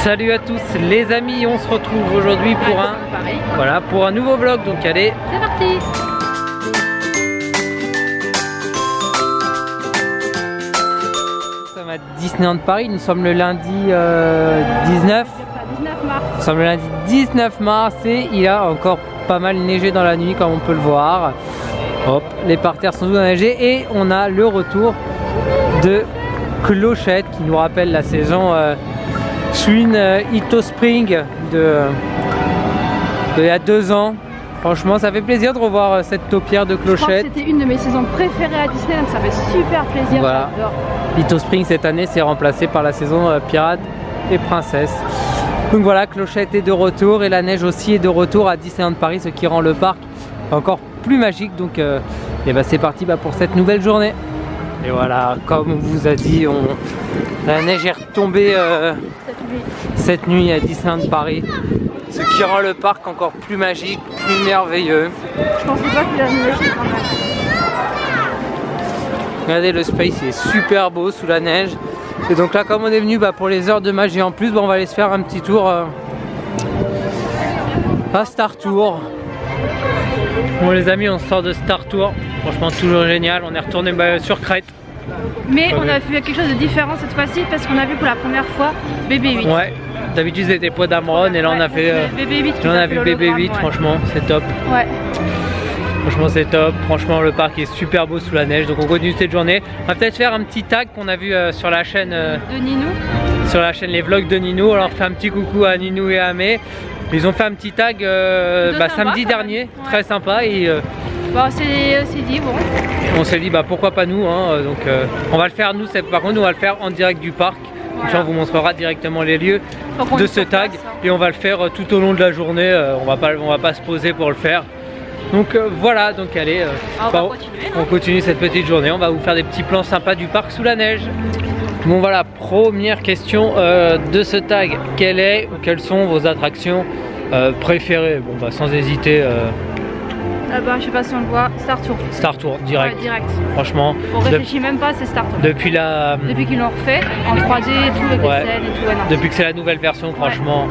Salut à tous les amis, on se retrouve aujourd'hui pour un nouveau vlog, donc allez, c'est parti. Nous sommes à Disneyland Paris, nous sommes le lundi 19 mars. Nous sommes le lundi 19 mars et il a encore pas mal neigé dans la nuit comme on peut le voir. Hop, les parterres sont tous enneigés et on a le retour de Clochette qui nous rappelle la saison Schwinn Ito Spring de il y a 2 ans. Franchement, ça fait plaisir de revoir cette taupière de Clochette. C'était une de mes saisons préférées à Disneyland, ça fait super plaisir. Voilà. Ito Spring cette année s'est remplacé par la saison Pirate et Princesse. Donc voilà, Clochette est de retour et la neige aussi est de retour à Disneyland Paris, ce qui rend le parc encore plus magique. Donc et bah, c'est parti pour cette nouvelle journée. Et voilà, comme on vous a dit, la neige est retombée cette nuit à Disneyland Paris, ce qui rend le parc encore plus magique, plus merveilleux. Je pensais pas qu'il allait neiger quand même. Regardez, le space il est super beau sous la neige. Et donc là, comme on est venu pour les heures de magie en plus, on va aller se faire un petit tour à Star Tour. Bon les amis, on sort de Star Tour, franchement toujours génial, on est retourné sur Crête. Mais on a fait quelque chose de différent cette fois-ci parce qu'on a vu pour la première fois BB-8. Ouais, d'habitude c'était Poids d'Amron et là on a fait BB-8. On a vu BB-8, franchement c'est top. Ouais. Franchement c'est top, franchement le parc est super beau sous la neige, donc on continue cette journée. On va peut-être faire un petit tag qu'on a vu sur la chaîne de Ninou. Sur la chaîne Les Vlogs de Ninou, alors fait un petit coucou à Ninou et à Amé. Ils ont fait un petit tag samedi dernier, ouais. Très sympa et c'est dit bon. On s'est dit pourquoi pas nous hein, donc on va le faire nous, par contre nous on va le faire en direct du parc. Voilà. Comme ça on vous montrera directement les lieux de ce tag et on va le faire tout au long de la journée, on va pas se poser pour le faire. Donc voilà, donc allez, on continue cette petite journée, on va vous faire des petits plans sympas du parc sous la neige. Bon voilà, première question de ce tag, quelles sont vos attractions préférées? Bon sans hésiter. Je sais pas si on le voit, Star Tour. Star Tour, direct. Ouais, direct. Franchement. On réfléchit même pas, c'est Star Tour. Depuis qu'ils l'ont refait, en 3D et tout, avec les scènes et tout. Ouais, depuis que c'est la nouvelle version, franchement,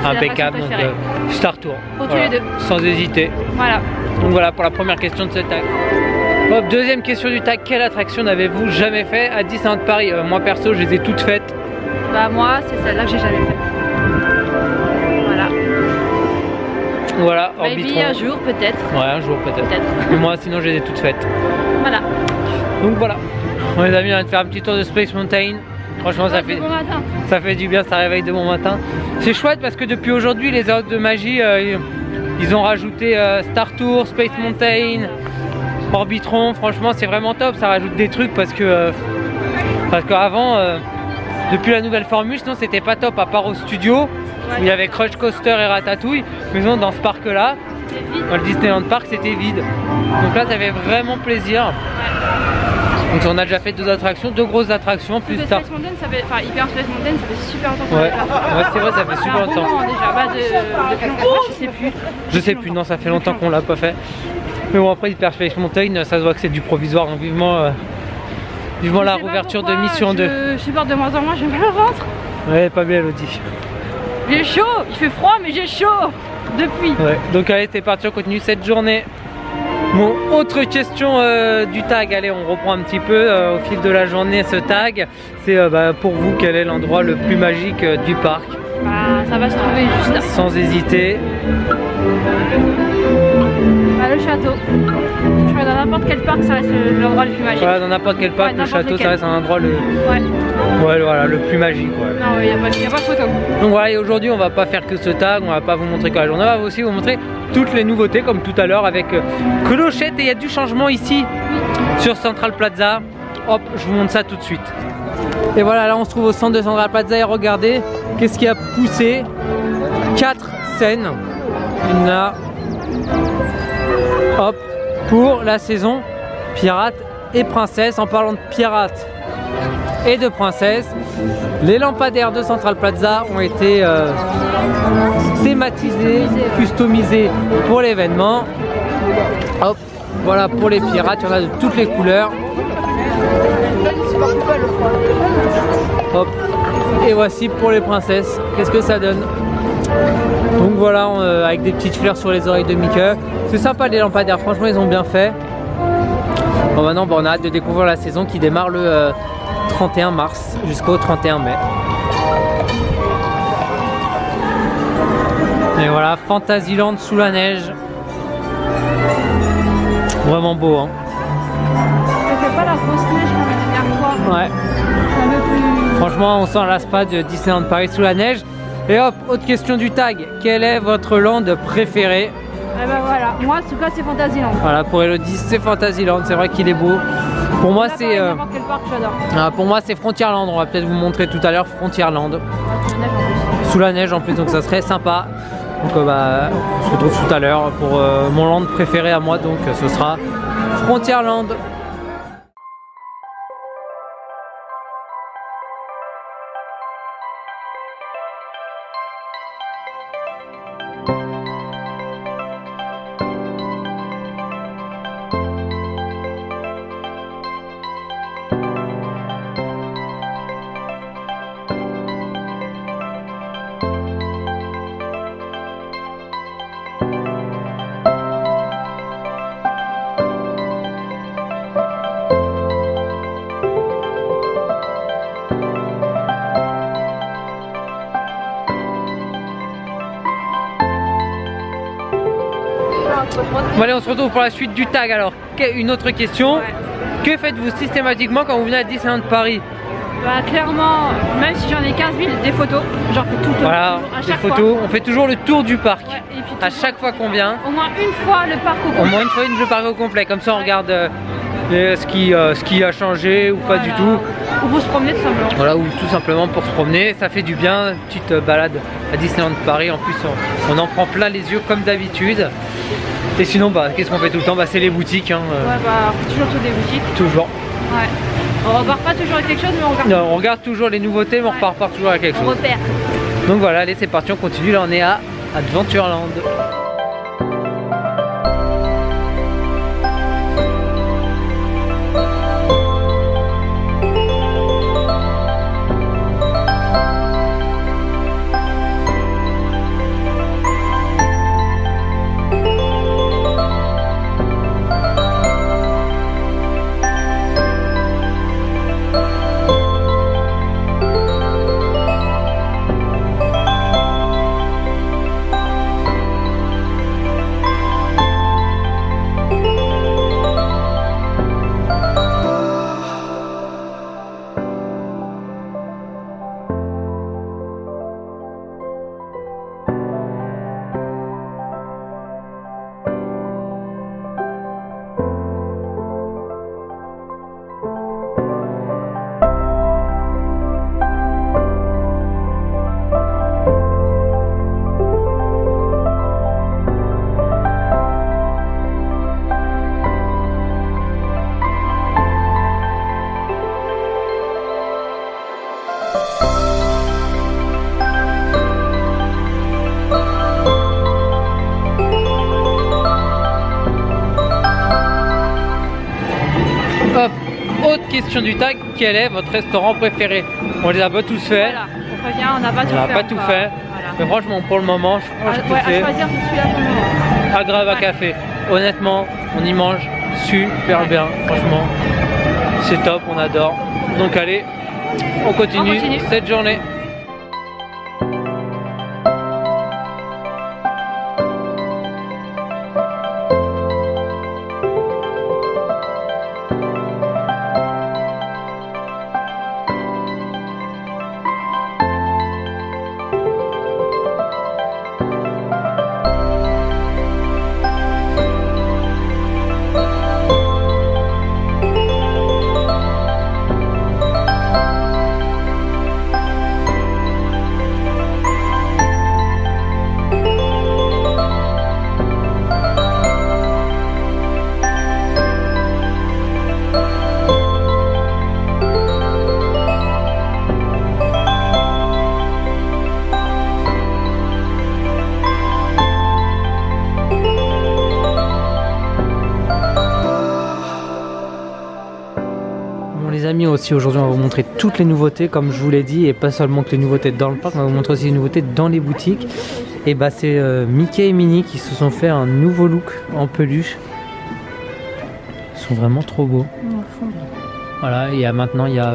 impeccable. Donc Star Tour. Pour tous les deux. Sans hésiter. Voilà. Donc voilà pour la première question de ce tag. Hop, deuxième question du tag, quelle attraction n'avez-vous jamais fait à Disneyland Paris? Moi perso, je les ai toutes faites. Moi, c'est celle-là que j'ai jamais faite. Voilà, Orbitron. Un jour peut-être. Ouais, un jour peut-être. Mais moi sinon je les ai toutes faites. Voilà. Donc voilà. Bon, les amis, on va faire un petit tour de Space Mountain. Franchement ça fait du bien, ça réveille de bon matin. C'est chouette parce que depuis aujourd'hui les heures de magie ils ont rajouté Star Tour, Space Mountain, Orbitron. Franchement c'est vraiment top, ça rajoute des trucs parce qu'avant depuis la nouvelle formule sinon c'était pas top à part au studio. Où il y avait Crush Coaster et Ratatouille, mais non, dans ce parc là, dans le Disneyland Park c'était vide. Donc là ça fait vraiment plaisir. Donc on a déjà fait 2 attractions, 2 grosses attractions plus tard. Space Mountain, Hyper Space Mountain, ça fait super longtemps qu'on l'a fait. Ouais c'est vrai, ça fait super longtemps. Depuis longtemps, je sais plus. Je sais plus, non ça fait longtemps qu'on l'a pas fait. Mais bon après Hyper Space Mountain, ça se voit que c'est du provisoire, donc vivement la réouverture de Mission 2. Je suis peur de moins en moins, j'ai mal au ventre. Ouais, pas bien Elodie. J'ai chaud, il fait froid mais j'ai chaud depuis. Ouais, donc allez c'est parti, on continue cette journée. Bon, autre question du tag, allez on reprend un petit peu au fil de la journée ce tag. C'est pour vous quel est l'endroit le plus magique du parc? Ça va se trouver juste là. Sans hésiter. Le château. Je vais dans n'importe quel parc, ça reste l'endroit le plus magique. Voilà, dans n'importe quel parc, le château ça reste un endroit le plus magique. Ouais. Non, il n'y a pas de photo. Donc voilà, et aujourd'hui on va pas faire que ce tag, on va pas vous montrer que la journée, on va aussi vous montrer toutes les nouveautés comme tout à l'heure avec Clochette. Et il y a du changement ici sur Central Plaza. Hop, je vous montre ça tout de suite. Et voilà, là on se trouve au centre de Central Plaza et regardez qu'est-ce qui a poussé 4 scènes. Une là. Hop, pour la saison Pirates et Princesse. En parlant de Pirates et de Princesse, les lampadaires de Central Plaza ont été thématisés, customisés pour l'événement. Hop, voilà pour les pirates, il y en a de toutes les couleurs. Hop, Et voici pour les princesses. Qu'est-ce que ça donne? Donc voilà, avec des petites fleurs sur les oreilles de Mickey. C'est sympa les lampadaires, franchement ils ont bien fait. Bon maintenant on a hâte de découvrir la saison qui démarre le 31 mars jusqu'au 31 mai. Et voilà, Fantasyland sous la neige. Vraiment beau hein. Ça fait pas la grosse neige comme la dernière fois. Ouais. Un peu plus... Franchement on s'en lasse pas de Disneyland Paris sous la neige. Et hop, autre question du tag. Quel est votre land préféré? Eh ben voilà, moi en tout cas c'est Fantasyland. Voilà, pour Elodie c'est Fantasyland, c'est vrai qu'il est beau. Pour moi c'est pour moi c'est Frontierland, on va peut-être vous montrer tout à l'heure Frontierland. Sous la neige en plus, donc ça serait sympa. Donc bah, on se retrouve tout à l'heure pour mon land préféré à moi, donc ce sera Frontierland. Bon allez, on se retrouve pour la suite du tag. Alors, une autre question. Que faites-vous systématiquement quand vous venez à Disneyland Paris? Bah clairement, même si j'en ai 15 000, des photos, j'en fais tout le temps. Voilà, des photos, on fait toujours le tour du parc. Ouais, et puis à chaque fois qu'on vient. Au moins une fois le parc au complet. Au moins une fois le parc au complet, comme ça on regarde ce qui a changé ou pas du tout. Ou pour se promener tout simplement. Voilà, ou tout simplement pour se promener, ça fait du bien, une petite balade à Disneyland Paris. En plus on en prend plein les yeux comme d'habitude. Et sinon bah qu'est-ce qu'on fait tout le temps? Bah c'est les boutiques hein. Ouais bah on fait toujours tout des boutiques. Toujours. Ouais. On repart pas toujours avec quelque chose mais on regarde. Non, on regarde toujours les nouveautés mais on repart pas toujours avec quelque chose. On repère. Donc voilà, allez c'est parti, on continue, là on est à Adventureland. Hop, autre question du tag, quel est votre restaurant préféré? On les a pas tous fait. Voilà, on revient, on n'a pas tout fait. On n'a pas tout fait. Voilà. Mais franchement, pour le moment, je pense que c'est à choisir, c'est celui-là pour le moment. Agrava Café. Honnêtement, on y mange super bien. Franchement, c'est top, on adore. Donc allez, on continue cette journée. bienvenue aussi. Aujourd'hui on va vous montrer toutes les nouveautés comme je vous l'ai dit, et pas seulement que les nouveautés dans le parc, on va vous montrer aussi les nouveautés dans les boutiques. Et bah c'est Mickey et Minnie qui se sont fait un nouveau look en peluche. Ils sont vraiment trop beaux. Voilà, et maintenant il y a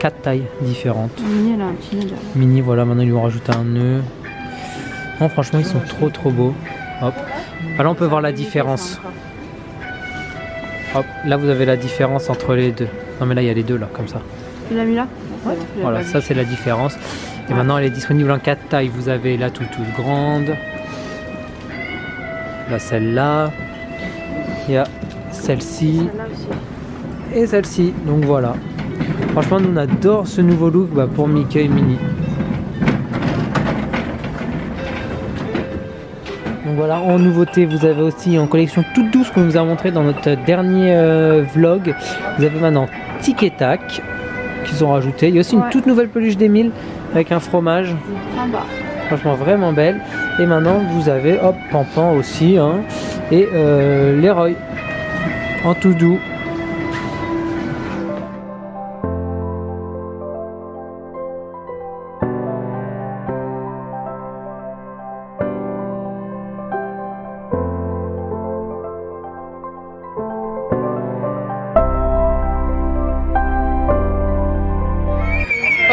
4 tailles différentes. Minnie elle a un petit nœud derrière. Minnie, voilà, maintenant ils lui ont rajouté un nœud. Non, franchement ils sont trop beaux. Hop. Là on peut voir la différence. Hop, là vous avez la différence entre les deux. Non mais là il y a les deux là, comme ça. Tu l'as mis là? Ouais. Voilà, ça c'est la différence. Et maintenant elle est disponible en 4 tailles. Vous avez la toute grande. Là celle-là. Il y a celle-ci. Et celle-ci. Donc voilà. Franchement nous on adore ce nouveau look pour Mickey et Minnie. Donc voilà, en nouveauté, vous avez aussi en collection toute douce qu'on vous a montré dans notre dernier vlog. Vous avez maintenant Tic et Tac qu'ils ont rajouté. Il y a aussi une toute nouvelle peluche d'Émile avec un fromage. Franchement vraiment belle. Et maintenant vous avez hop Pampan aussi hein, et Leroy en tout doux.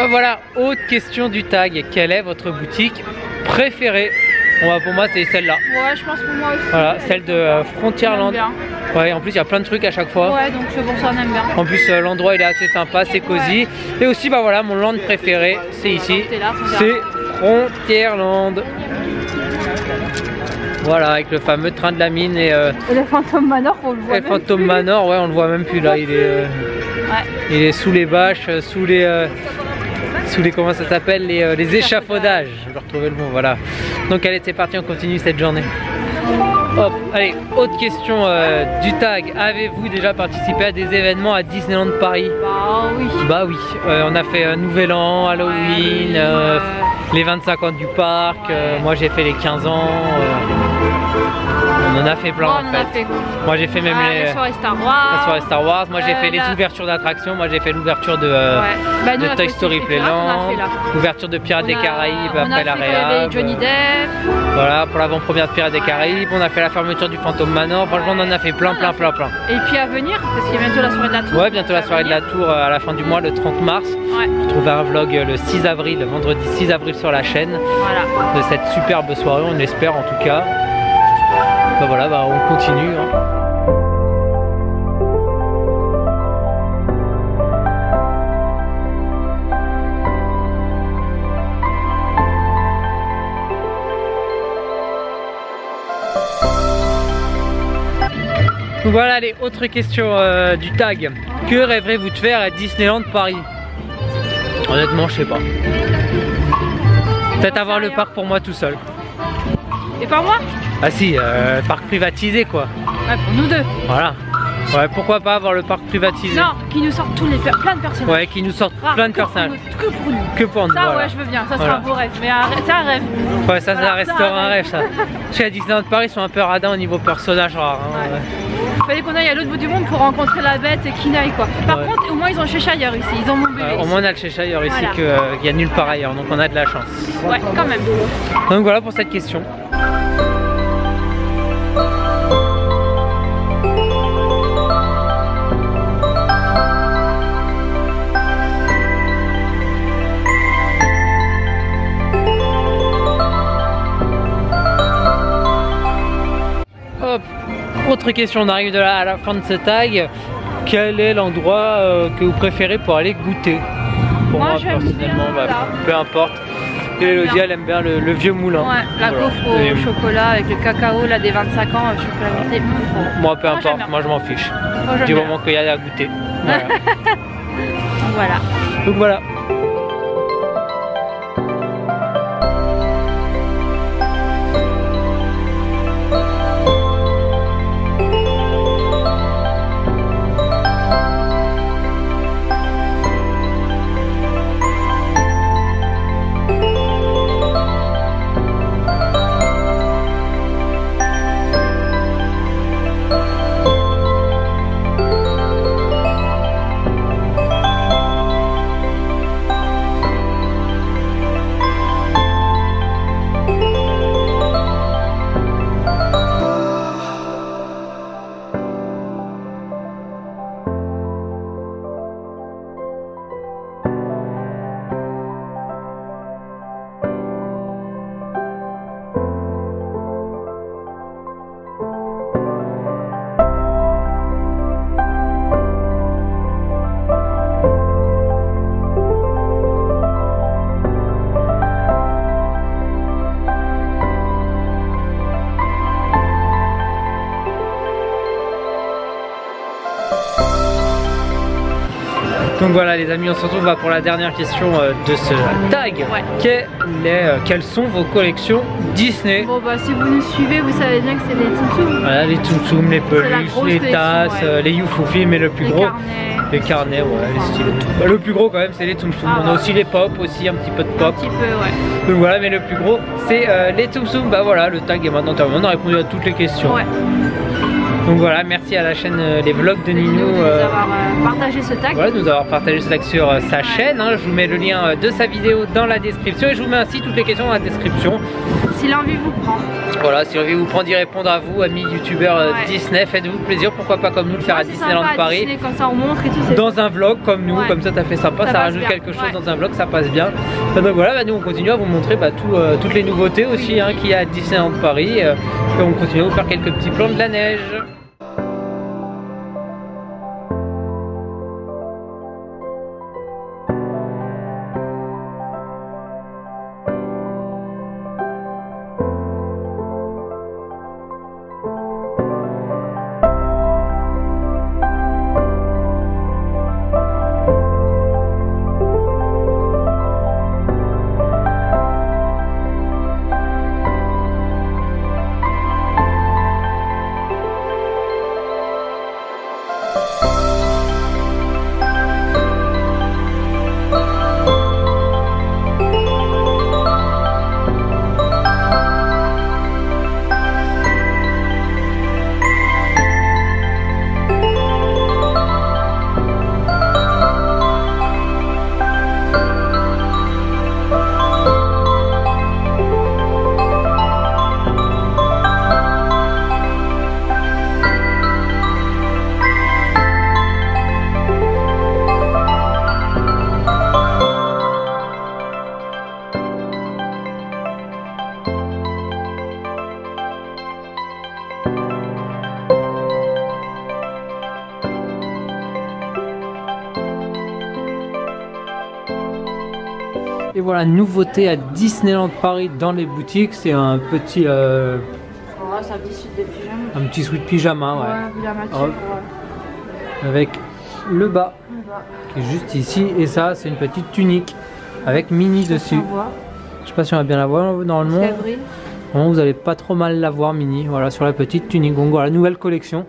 Voilà, autre question du tag, quelle est votre boutique préférée? Pour moi c'est celle-là. Ouais, je pense pour moi aussi. Voilà, celle de Frontierland. Ouais, en plus il y a plein de trucs à chaque fois. Ouais, donc c'est pour ça on aime bien. En plus l'endroit il est assez sympa, c'est cosy. Et aussi voilà, mon land préféré, c'est ici. C'est Frontierland. Voilà, avec le fameux train de la mine et le Phantom Manor, on le voit. Et Phantom Manor, ouais, on le voit même plus là. Il est sous les bâches, sous les comment ça s'appelle, les échafaudages. Je vais retrouver le mot, voilà. Donc allez, c'est parti, on continue cette journée. Hop, allez, autre question du tag. Avez-vous déjà participé à des événements à Disneyland Paris? Bah oui. Bah oui, on a fait Nouvel An, Halloween, les 25 ans du parc, moi j'ai fait les 15 ans. On en a fait plein en fait. Moi j'ai fait même les soirées Star Wars. La soirée Star Wars. Moi j'ai fait les ouvertures d'attractions. Moi j'ai fait l'ouverture de Toy Story Playland, l'ouverture de Pirates des Caraïbes après la réa. Johnny Depp. Voilà, pour l'avant-première de Pirates des Caraïbes. On a fait la fermeture du Phantom Manor. Franchement on en a fait plein. Et puis à venir, parce qu'il y a bientôt la soirée de la Tour. Ouais, bientôt la soirée de la Tour à la fin du mois, le 30 mars. Vous trouvez un vlog le 6 avril, le vendredi 6 avril sur la chaîne. De cette superbe soirée, on l'espère en tout cas. Voilà, on continue. Donc voilà les autres questions du tag. Que rêverez-vous de faire à Disneyland Paris? Honnêtement, je sais pas. Peut-être avoir le parc pour moi tout seul. Et par moi? Ah si, parc privatisé quoi. Ouais, pour nous deux. Voilà. Ouais, pourquoi pas avoir le parc privatisé? Non, qui nous sortent plein de personnages. Ouais, qui nous sortent plein de personnages. Que pour nous. Que pour nous. Ça, voilà. Ouais, je veux bien. Ça sera un beau rêve. Mais c'est un rêve. Ouais, ça restera un rêve ça. Chez Disneyland Paris, ils sont un peu radins au niveau personnage rare. Hein, Il fallait qu'on aille à l'autre bout du monde pour rencontrer la bête et Kinaï quoi. Par contre, au moins ils ont Cheshire ici. Ils ont mon bébé. Au moins on a le Cheshire ici qu'il y a nulle part ailleurs. Donc on a de la chance. Ouais, quand même. Donc voilà pour cette question. Hop, autre question, on arrive à la fin de ce tag. Quel est l'endroit que vous préférez pour aller goûter? Pour moi personnellement, peu importe. Elodie elle aime bien le vieux moulin. Ouais, la gaufre au chocolat avec le cacao là des 25 ans, chocolat monté. Moi peu importe, moi je m'en fiche. Du moment qu'il y a à goûter. Voilà. Voilà. Donc voilà. Donc voilà les amis, on se retrouve pour la dernière question de ce tag. Quelles sont vos collections Disney? Bon bah si vous nous suivez, vous savez bien que c'est les Tsum Tsum. Voilà, les Tsum Tsum, les peluches, les tasses, les Youfoufi, mais le plus gros... Les carnets, ouais, les stylos. Bah, le plus gros quand même c'est les Tsum Tsum. On a aussi les pop aussi, un petit peu de pop. Un petit peu, ouais. Donc voilà, mais le plus gros c'est les Tsum Tsum. Bah voilà, le tag est maintenant terminé. On a répondu à toutes les questions. Ouais. Donc voilà, merci à la chaîne Les Vlogs de Ninou de nous avoir partagé ce tag. Voilà, de nous avoir partagé ce tag sur sa chaîne. Hein. Je vous mets le lien de sa vidéo dans la description et je vous mets ainsi toutes les questions dans la description. Si l'envie vous prend. Voilà, si l'envie vous prend d'y répondre à vous, amis youtubeurs Disney, faites-vous plaisir, pourquoi pas comme nous le faire à Disneyland Paris. Disney, comme ça on montre et tout, dans un vlog comme nous, comme ça fait sympa, ça rajoute quelque chose dans un vlog, ça passe bien. Donc voilà, bah, nous on continue à vous montrer toutes les nouveautés aussi qu'il y a à Disneyland Paris et on continue à vous faire quelques petits plans de la neige. Et voilà, nouveauté à Disneyland Paris dans les boutiques, c'est un petit c'est un petit suite de pyjama. Un petit sweat pyjama, avec le bas qui est juste ici, et ça c'est une petite tunique avec Minnie dessus. Je sais pas si on va bien la voir normalement. Vous allez pas trop mal la voir Minnie, voilà, sur la petite tunique. Donc voilà, nouvelle collection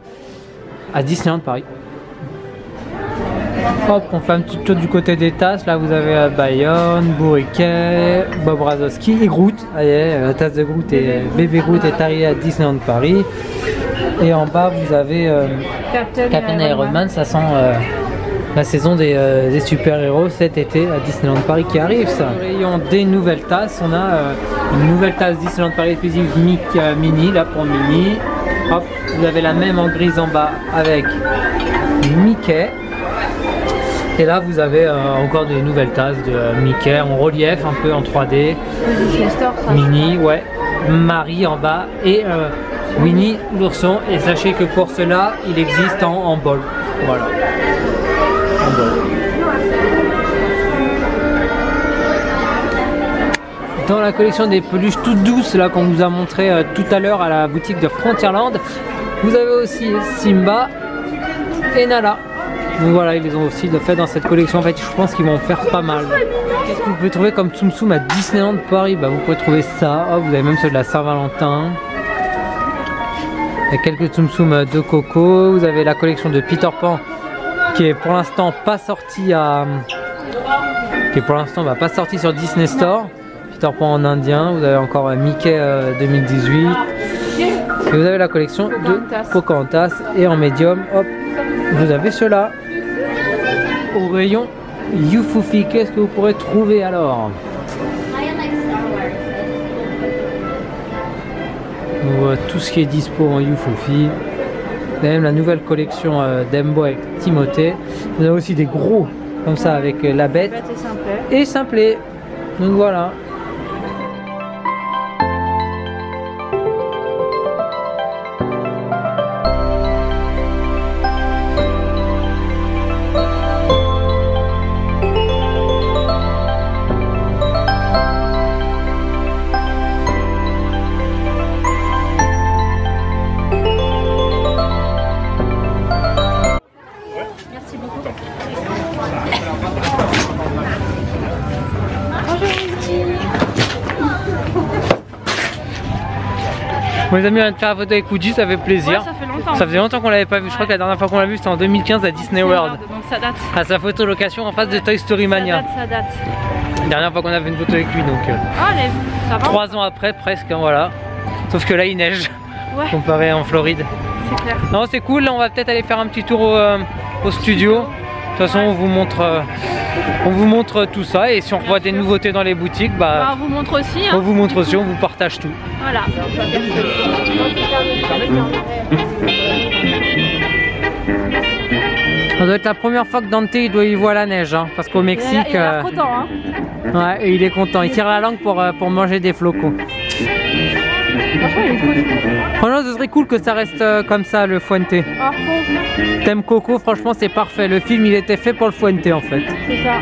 à Disneyland Paris. Hop, on fait un petit tour du côté des tasses. Là, vous avez Bayonne, Bourriquet, Bob Razowski et Groot. Allez, la tasse de Groot et bébé Groot est arrivé à Disneyland Paris. Et en bas, vous avez Captain Iron Man. Ça sent la saison des super-héros cet été à Disneyland Paris qui arrive. Ça. Rayon des nouvelles tasses. On a une nouvelle tasse Disneyland Paris exclusive Mini, là pour Minnie. Hop, vous avez la même en grise en bas avec Mickey. Et là vous avez encore des nouvelles tasses de Mickey en relief, un peu en 3D. Minnie, ouais. Marie en bas et Winnie l'ourson. Et sachez que pour cela, il existe en bol. Voilà. En bol. Dans la collection des peluches toutes douces là qu'on vous a montré tout à l'heure à la boutique de Frontierland, vous avez aussi Simba et Nala. Donc voilà, ils les ont aussi fait dans cette collection. En fait, je pense qu'ils vont en faire pas mal. Qu'est-ce que vous pouvez trouver comme Tsum Tsum à Disneyland Paris? Bah, vous pouvez trouver ça. Oh, vous avez même ceux de la Saint-Valentin. Il y a quelques Tsum Tsum de Coco. Vous avez la collection de Peter Pan qui est pour l'instant pas sortie pas sortie sur Disney Store. Peter Pan en indien. Vous avez encore Mickey 2018. Et vous avez la collection de Pocahontas. Et en médium, hop, vous avez ceux-là. Au rayon Youfoufi, qu'est-ce que vous pourrez trouver alors? Tout ce qui est dispo en Youfoufi. Même la nouvelle collection d'Embo avec Timothée. Vous avez aussi des gros comme ça avec la bête et Simplet. Donc voilà. Bon, les amis, on vient de faire la photo avec Uji, ça fait plaisir. Ouais, ça fait longtemps. Ça faisait longtemps qu'on l'avait pas vu. Je crois que la dernière fois qu'on l'a vu c'était en 2015 à Disney World. Donc ça date. À sa photo location en face de Toy Story Mania. Ça date. La dernière fois qu'on avait une photo avec lui donc. Ça va. 3 ans après presque, hein, voilà. Sauf que là il neige. Ouais. Comparé en Floride. C'est clair. Non, c'est cool. Là, on va peut-être aller faire un petit tour au studio. De toute façon, on vous montre tout ça. Et si on revoit des nouveautés dans les boutiques, on vous montre aussi. Hein, on vous montre aussi, on vous partage tout. Voilà. Ça doit être la première fois que Dante il doit y voir la neige, hein, parce qu'au Mexique, il est content, hein. Ouais, il est content. Il tire la langue pour manger des flocons. Franchement, il est cool. Franchement, ce serait cool que ça reste comme ça, le Fuente. Thème Coco, franchement, c'est parfait. Le film, il était fait pour le Fuente, en fait. C'est ça.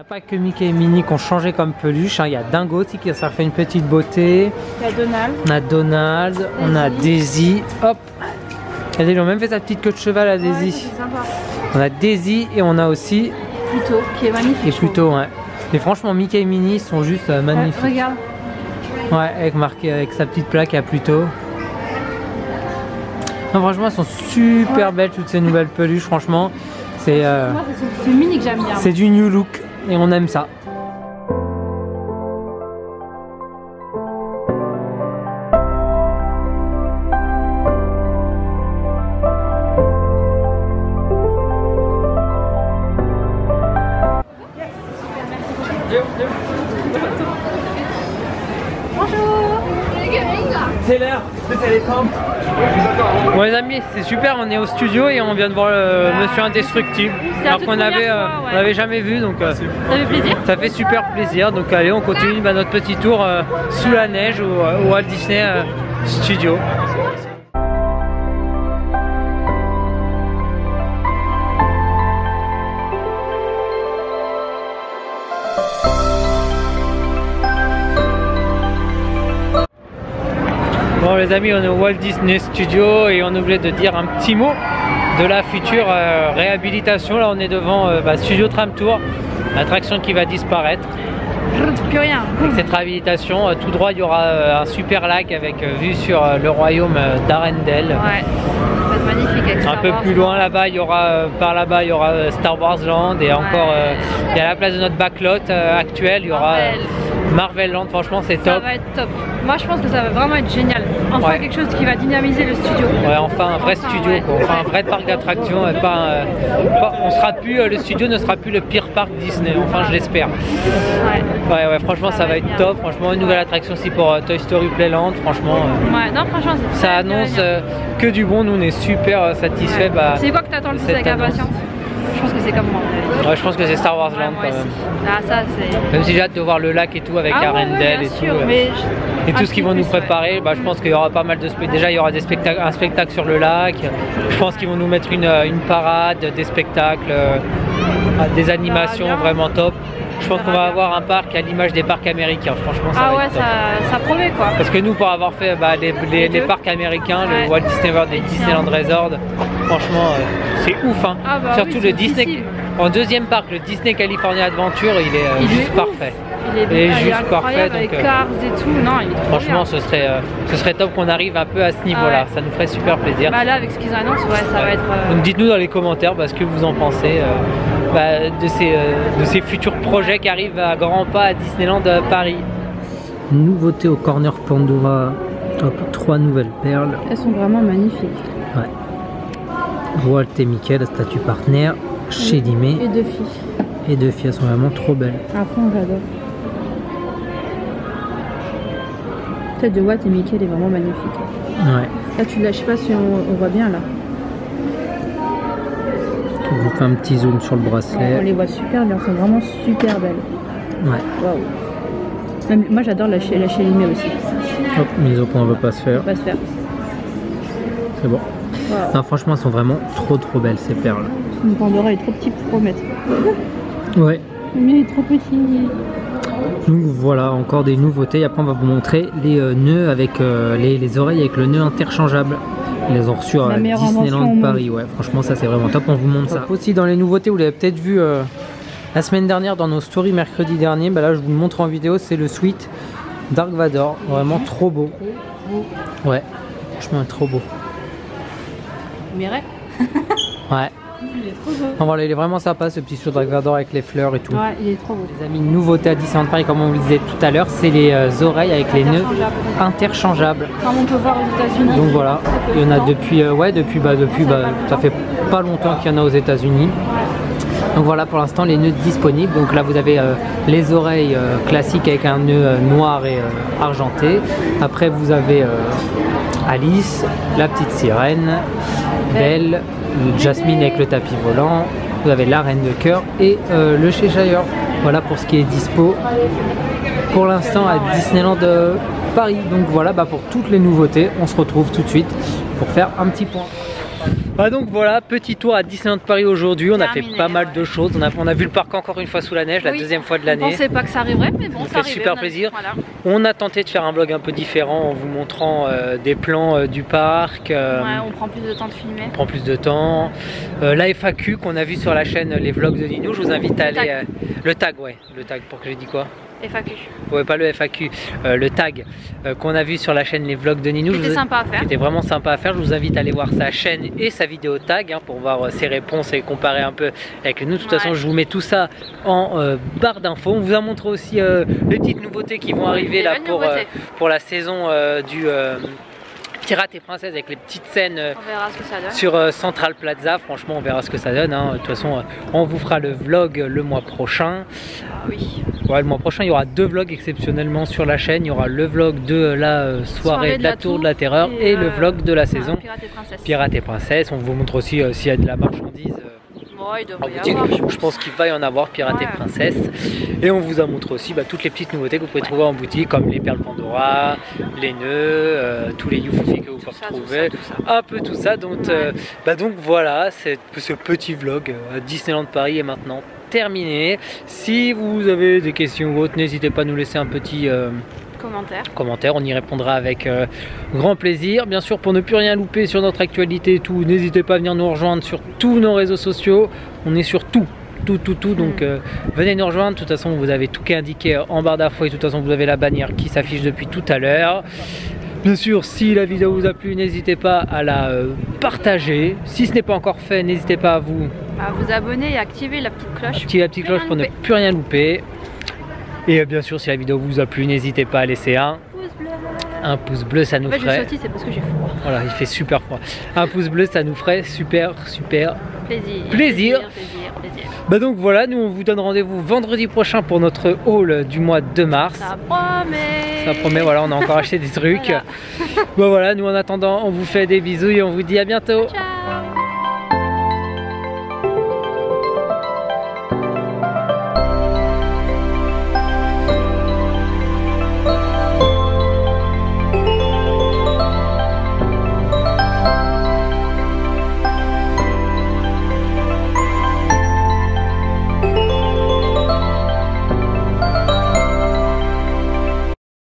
Pas que Mickey et Minnie qui ont changé comme peluche, hein. Il y a Dingo aussi qui a fait une petite beauté. Il y a Donald. On a Donald, on a Daisy. Hop. Regardez, ils ont même fait sa petite queue de cheval à Daisy. C'est sympa. On a Daisy et on a aussi Pluto qui est magnifique. Et Pluto, ouais. Et franchement, Mickey et Minnie sont juste magnifiques. Ouais, regarde. Ouais, avec sa petite plaque à Pluto. Non, franchement, elles sont super belles toutes ces nouvelles peluches, franchement. C'est Minnie que j'aime bien. C'est du new look et on aime ça. C'est l'heure. Bon les amis, c'est super, on est au studio et on vient de voir le Monsieur Indestructible. Alors qu'on l'avait jamais vu, donc ça fait plaisir. Ça fait super plaisir. Donc allez, on continue notre petit tour sous la neige au Walt Disney Studio. Bon les amis, on est au Walt Disney Studio et on est obligé de dire un petit mot de la future réhabilitation. Là on est devant Studio Tram Tour, l'attraction qui va disparaître. Plus rien. Avec cette réhabilitation, tout droit il y aura un super lac avec vue sur le royaume d'Arendelle. Ouais, ça va être magnifique avec un peu plus loin là-bas, il y aura il y aura Star Wars Land et encore il y a la place de notre backlot actuelle, il y aura Marvel Land. Franchement c'est top. Ça va être top. Moi je pense que ça va vraiment être génial. Enfin quelque chose qui va dynamiser le studio. Ouais, enfin un vrai studio, quoi. Enfin un vrai parc d'attractions. On sera plus, le studio ne sera plus le pire parc Disney. Enfin je l'espère. Ouais, franchement ça va être top. Franchement une nouvelle attraction aussi pour Toy Story Playland. Franchement. Ouais, non franchement ça annonce que du bon. Nous on est super satisfaits. C'est quoi que t'attends le plus avec impatience? Je pense que c'est comme moi. Ouais, je pense que c'est Star Wars Land quand même. Ah, ça, même si j'ai hâte de voir le lac et tout avec Arendelle et tout. Et tout ce qu'ils vont nous préparer, je pense qu'il y aura pas mal de spectacles. Déjà il y aura un spectacle sur le lac. Je pense qu'ils vont nous mettre une parade, des spectacles, des animations vraiment top. Je pense qu'on va avoir un parc à l'image des parcs américains, franchement ça va être top. Ça promet quoi. Parce que nous pour avoir fait les parcs américains, le Walt Disney World et Disneyland Resort, franchement c'est ouf hein. Surtout le Disney, en deuxième parc, le Disney California Adventure, il est juste parfait. Il est juste parfait. Avec Cars et tout, non il est trop franchement bien. ce serait top qu'on arrive un peu à ce niveau là, ça nous ferait super plaisir. Là avec ce qu'ils annoncent, ça va être... Donc dites-nous dans les commentaires ce que vous en pensez de ces futurs projets qui arrivent à grands pas à Disneyland Paris. Nouveauté au corner Pandora, hop, 3 nouvelles perles. Elles sont vraiment magnifiques. Ouais. Walt et Mickey, la statue partenaire, chez Dimé. Et 2 filles. et 2 filles, elles sont vraiment trop belles. Après, j'adore. Tête de Watt et Mickey, elle est vraiment magnifique. Ouais. Là, tu l'as, je sais pas si on voit bien là. On vous fait un petit zoom sur le bracelet. On les voit super bien, elles sont vraiment super belles. Ouais. Waouh. Moi, j'adore la chélimée aussi. Hop, mise au point, on ne veut pas se faire. On va se faire. C'est bon. Wow. Non, franchement, elles sont vraiment trop belles ces perles. Mon Pandora est trop petit pour mettre. Ouais. Mais il est trop petit. Donc voilà, encore des nouveautés. Après, on va vous montrer les nœuds avec les oreilles avec le nœud interchangeable. Ils les ont reçus à Disneyland Paris. Ouais, franchement, ça c'est vraiment top. On vous montre ça. Aussi, dans les nouveautés, vous l'avez peut-être vu la semaine dernière dans nos stories mercredi dernier. Bah là, je vous le montre en vidéo. C'est le suite Dark Vador. Vraiment trop beau. Ouais, franchement, trop beau. Mireille. Ouais. Il est trop beau. Enfin, voilà, il est vraiment sympa ce petit suit Dark Vador avec les fleurs et tout. Ouais, il est trop beau. Les amis, une nouveauté à Disneyland Paris, comme on vous le disait tout à l'heure, c'est les oreilles avec les nœuds interchangeables. Comme on peut voir aux États-Unis. Donc voilà, il y en a depuis, ça fait pas longtemps qu'il y en a aux États-Unis. Donc voilà pour l'instant les nœuds disponibles. Donc là vous avez les oreilles classiques avec un nœud noir et argenté. Après vous avez Alice, la petite sirène, Belle, Jasmine avec le tapis volant. Vous avez la reine de cœur et le Cheshire. Voilà pour ce qui est dispo pour l'instant à Disneyland Paris. Donc voilà, pour toutes les nouveautés, on se retrouve tout de suite pour faire un petit point. Donc voilà, petit tour à Disneyland Paris aujourd'hui. On a fait pas mal de choses. On a vu le parc encore une fois sous la neige, la deuxième fois de l'année. On pensait pas que ça arriverait, mais bon, ça fait super plaisir. Voilà. On a tenté de faire un vlog un peu différent en vous montrant des plans du parc. Ouais, on prend plus de temps de filmer. On prend plus de temps. La FAQ qu'on a vu sur la chaîne Les Vlogs de Ninou. Je vous invite à aller. Le tag, ouais. Le tag, pour que j'ai dit quoi? FAQ. Ouais, pas le FAQ, le tag qu'on a vu sur la chaîne Les Vlogs de Ninou. C'était sympa à faire. C'était vraiment sympa à faire. Je vous invite à aller voir sa chaîne et sa vidéo tag pour voir ses réponses et comparer un peu avec nous. De toute façon, je vous mets tout ça en barre d'infos. On vous a montré aussi les petites nouveautés qui vont arriver là pour la saison du Pirates et Princesses avec les petites scènes sur Central Plaza. Franchement, on verra ce que ça donne. De toute façon, on vous fera le vlog le mois prochain. Oui. Ouais, le mois prochain, il y aura 2 vlogs exceptionnellement sur la chaîne. Il y aura le vlog de la soirée de la Tour de la Terreur et le vlog de la saison Pirates et Princesses. On vous montre aussi s'il y a de la marchandise. Je pense qu'il va y en avoir, Pirates et Princesses. Et on vous a montré aussi toutes les petites nouveautés que vous pouvez trouver en boutique, comme les perles Pandora, les nœuds, tous les youfoufi que vous pouvez retrouver, un peu tout ça. Donc, donc voilà, ce petit vlog à Disneyland Paris est maintenant terminé. Si vous avez des questions ou autres, n'hésitez pas à nous laisser un petit commentaire, on y répondra avec grand plaisir. Bien sûr, pour ne plus rien louper sur notre actualité et tout, n'hésitez pas à venir nous rejoindre sur tous nos réseaux sociaux. On est sur tout. Donc venez nous rejoindre. De toute façon, vous avez tout qui est indiqué en barre d'infos et de toute façon, vous avez la bannière qui s'affiche depuis tout à l'heure. Bien sûr, si la vidéo vous a plu, n'hésitez pas à la partager. Si ce n'est pas encore fait, n'hésitez pas à vous abonner et activer la petite cloche. Activer la petite cloche pour ne plus rien louper. Et bien sûr, si la vidéo vous a plu, n'hésitez pas à laisser un pouce bleu, ça nous ferait. C'est parce que j'ai froid. Voilà, il fait super froid. Un pouce bleu, ça nous ferait super plaisir. Donc voilà, nous on vous donne rendez-vous vendredi prochain pour notre haul du mois de mars. Ça promet. Ça promet, voilà, on a encore acheté des trucs. Voilà, nous en attendant, on vous fait des bisous et on vous dit à bientôt. Ciao.